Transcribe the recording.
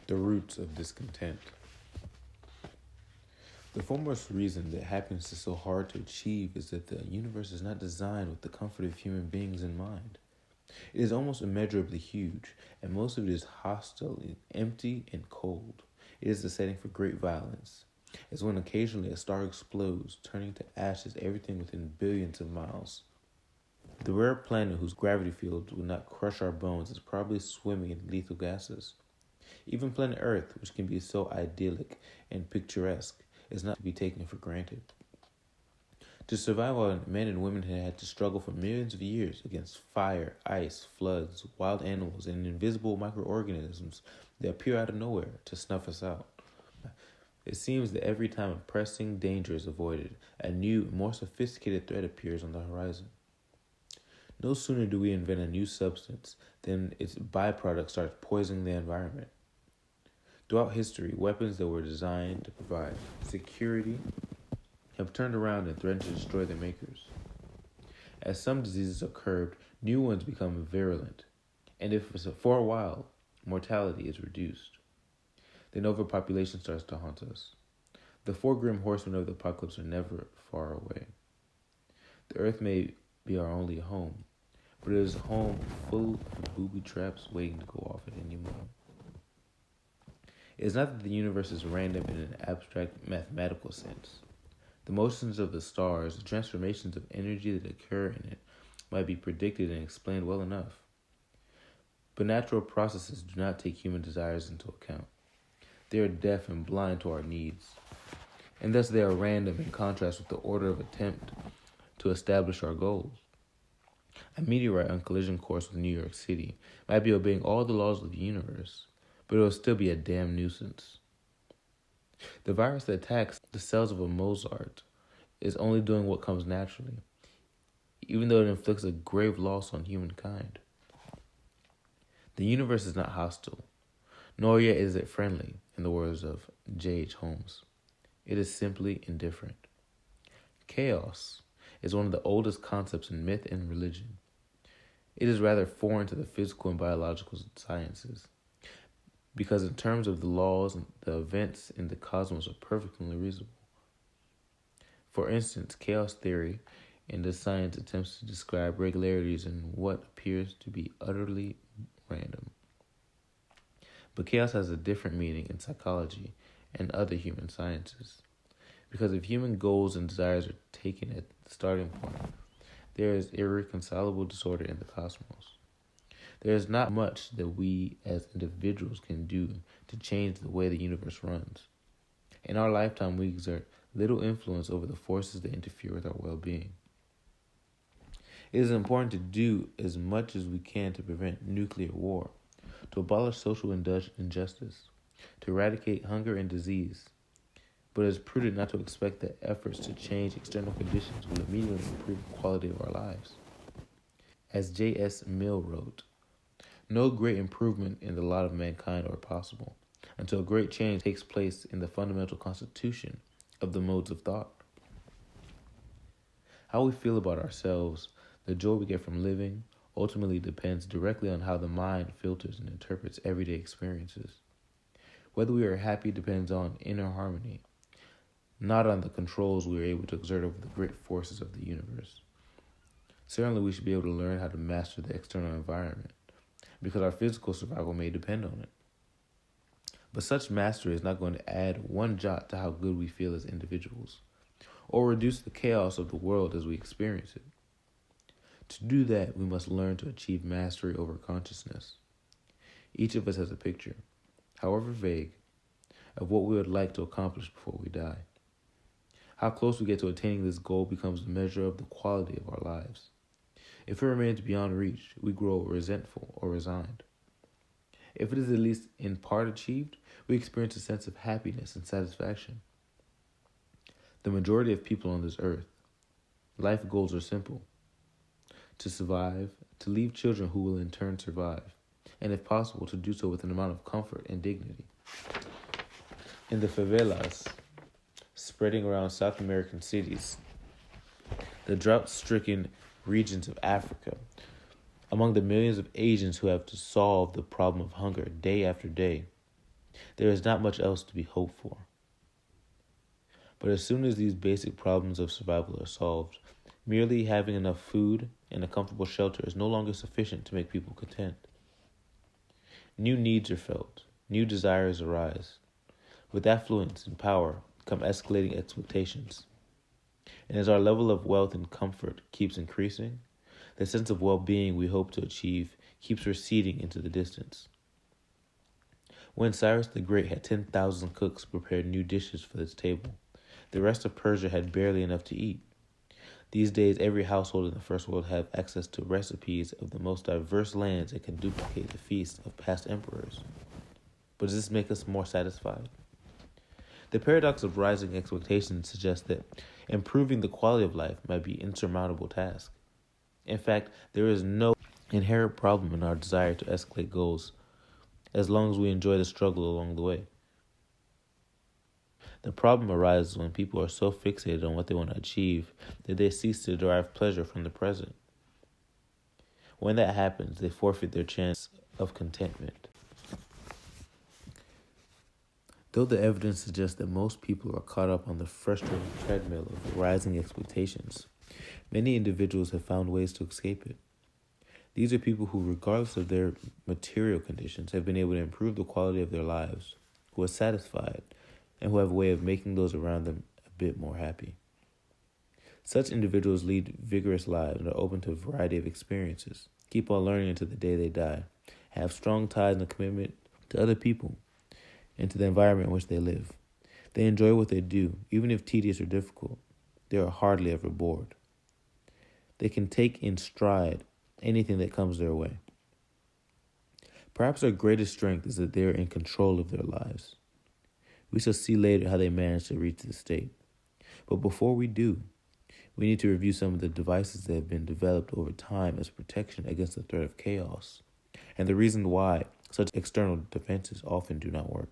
The roots of discontent. The foremost reason that happiness is so hard to achieve is that the universe is not designed with the comfort of human beings in mind. It is almost immeasurably huge, and most of it is hostile, empty, and cold. It is the setting for great violence. It's when occasionally a star explodes, turning to ashes everything within billions of miles. The rare planet whose gravity field would not crush our bones is probably swimming in lethal gases. Even planet Earth, which can be so idyllic and picturesque, is not to be taken for granted. To survive, our men and women had to struggle for millions of years against fire, ice, floods, wild animals, and invisible microorganisms that appear out of nowhere to snuff us out. It seems that every time a pressing danger is avoided, a new, more sophisticated threat appears on the horizon. No sooner do we invent a new substance than its byproduct starts poisoning the environment. Throughout history, weapons that were designed to provide security have turned around and threatened to destroy their makers. As some diseases are curbed, new ones become virulent, and if for a while mortality is reduced, then overpopulation starts to haunt us. The four grim horsemen of the apocalypse are never far away. The earth may be our only home, but it is a home full of booby traps waiting to go off at any moment. It is not that the universe is random in an abstract mathematical sense. The motions of the stars, the transformations of energy that occur in it, might be predicted and explained well enough. But natural processes do not take human desires into account. They are deaf and blind to our needs, and thus they are random in contrast with the order of attempt to establish our goals. A meteorite on collision course with New York City might be obeying all the laws of the universe, but it will still be a damn nuisance. The virus that attacks the cells of a Mozart is only doing what comes naturally, even though it inflicts a grave loss on humankind. The universe is not hostile, nor yet is it friendly, in the words of J.H. Holmes. It is simply indifferent. Chaos is one of the oldest concepts in myth and religion. It is rather foreign to the physical and biological sciences, because in terms of the laws, the events in the cosmos are perfectly reasonable. For instance, chaos theory in this science attempts to describe regularities in what appears to be utterly random. But chaos has a different meaning in psychology and other human sciences, because if human goals and desires are taken at the starting point, there is irreconcilable disorder in the cosmos. There is not much that we as individuals can do to change the way the universe runs. In our lifetime, we exert little influence over the forces that interfere with our well-being. It is important to do as much as we can to prevent nuclear war, to abolish social injustice, to eradicate hunger and disease. But it is prudent not to expect that efforts to change external conditions will immediately improve the quality of our lives. As J.S. Mill wrote, no great improvement in the lot of mankind are possible until great change takes place in the fundamental constitution of the modes of thought. How we feel about ourselves, the joy we get from living, ultimately depends directly on how the mind filters and interprets everyday experiences. Whether we are happy depends on inner harmony, not on the controls we are able to exert over the great forces of the universe. Certainly, we should be able to learn how to master the external environment, because our physical survival may depend on it. But such mastery is not going to add one jot to how good we feel as individuals, or reduce the chaos of the world as we experience it. To do that, we must learn to achieve mastery over consciousness. Each of us has a picture, however vague, of what we would like to accomplish before we die. How close we get to attaining this goal becomes the measure of the quality of our lives. If it remains beyond reach, we grow resentful or resigned. If it is at least in part achieved, we experience a sense of happiness and satisfaction. The majority of people on this earth, life goals are simple: to survive, to leave children who will in turn survive, and if possible, to do so with an amount of comfort and dignity. In the favelas spreading around South American cities, the drought-stricken regions of Africa, among the millions of Asians who have to solve the problem of hunger day after day, There is not much else to be hoped for. But as soon as these basic problems of survival are solved, merely having enough food and a comfortable shelter is no longer sufficient to make people content. New needs are felt, new desires arise. With affluence and power come escalating expectations. And as our level of wealth and comfort keeps increasing, the sense of well-being we hope to achieve keeps receding into the distance. When Cyrus the Great had 10,000 cooks prepare new dishes for his table, the rest of Persia had barely enough to eat. These days, every household in the First World have access to recipes of the most diverse lands and can duplicate the feasts of past emperors. But does this make us more satisfied? The paradox of rising expectations suggests that improving the quality of life might be an insurmountable task. In fact, there is no inherent problem in our desire to escalate goals, as long as we enjoy the struggle along the way. The problem arises when people are so fixated on what they want to achieve that they cease to derive pleasure from the present. When that happens, they forfeit their chance of contentment. Though the evidence suggests that most people are caught up on the frustrating treadmill of rising expectations, many individuals have found ways to escape it. These are people who, regardless of their material conditions, have been able to improve the quality of their lives, who are satisfied, and who have a way of making those around them a bit more happy. Such individuals lead vigorous lives and are open to a variety of experiences, keep on learning until the day they die, have strong ties and commitment to other people and to the environment in which they live. They enjoy what they do, even if tedious or difficult. They are hardly ever bored. They can take in stride anything that comes their way. Perhaps their greatest strength is that they are in control of their lives. We shall see later how they manage to reach this state. But before we do, we need to review some of the devices that have been developed over time as protection against the threat of chaos, and the reason why such external defenses often do not work.